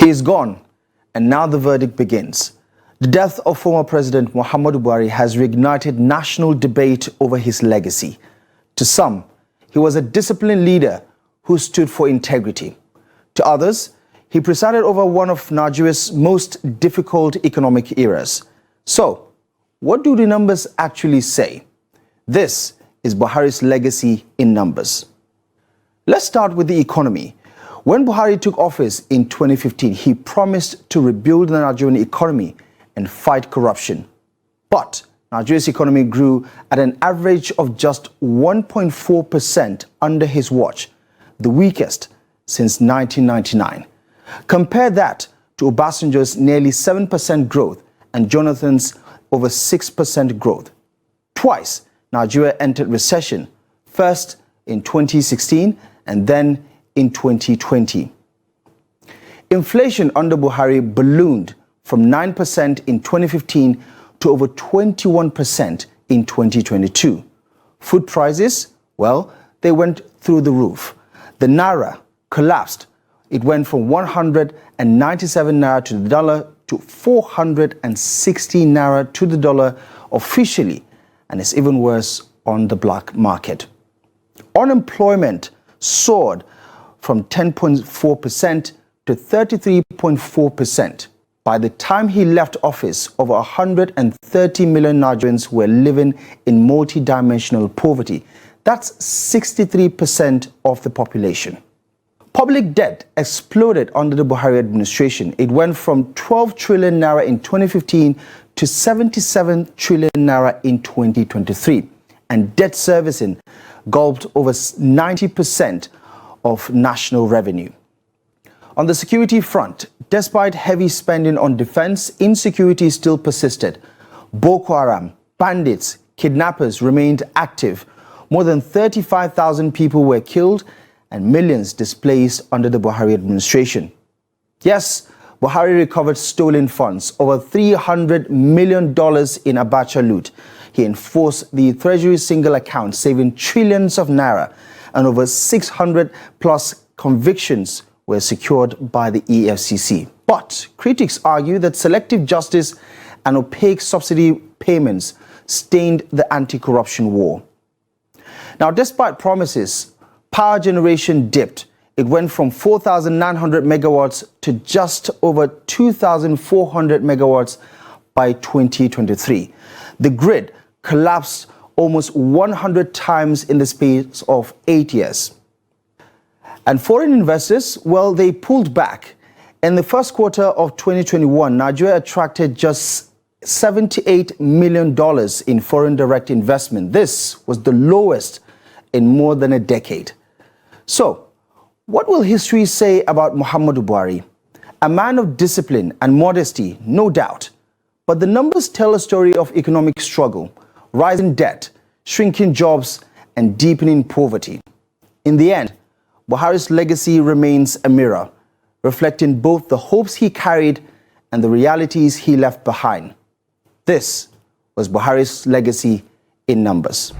He is gone, and now the verdict begins. The death of former President Muhammadu Buhari has reignited national debate over his legacy. To some, he was a disciplined leader who stood for integrity. To others, he presided over one of Nigeria's most difficult economic eras. So, what do the numbers actually say? This is Buhari's legacy in numbers. Let's start with the economy. When Buhari took office in 2015, he promised to rebuild the Nigerian economy and fight corruption. But Nigeria's economy grew at an average of just 1.4% under his watch, the weakest since 1999. Compare that to Obasanjo's nearly 7% growth and Jonathan's over 6% growth. Twice, Nigeria entered recession, first in 2016 and then in 2020. Inflation under Buhari ballooned from 9% in 2015 to over 21% in 2022. Food prices, well, they went through the roof. The naira collapsed. It went from 197 naira to the dollar to 460 naira to the dollar officially, and it's even worse on the black market. Unemployment soared from 10.4% to 33.4%. By the time he left office, over 130 million Nigerians were living in multi-dimensional poverty. That's 63% of the population. Public debt exploded under the Buhari administration. It went from 12 trillion naira in 2015 to 77 trillion naira in 2023. And debt servicing gulped over 90% of national revenue. On the security front, despite heavy spending on defense, insecurity still persisted. Boko Haram, bandits, kidnappers remained active. More than 35,000 people were killed and millions displaced under the Buhari administration. Yes, Buhari recovered stolen funds, over $300 million in Abacha loot. He enforced the Treasury single account, saving trillions of naira, and over 600 plus convictions were secured by the EFCC. But critics argue that selective justice and opaque subsidy payments stained the anti-corruption war. Now, despite promises, power generation dipped. It went from 4,900 megawatts to just over 2,400 megawatts by 2023. The grid collapsed almost 100 times in the space of 8 years. And foreign investors, well, they pulled back. In the first quarter of 2021, Nigeria attracted just $78 million in foreign direct investment. This was the lowest in more than a decade. So, what will history say about Muhammadu Buhari? A man of discipline and modesty, no doubt. But the numbers tell a story of economic struggle, rising debt, shrinking jobs, and deepening poverty. In the end, Buhari's legacy remains a mirror, reflecting both the hopes he carried and the realities he left behind. This was Buhari's legacy in numbers.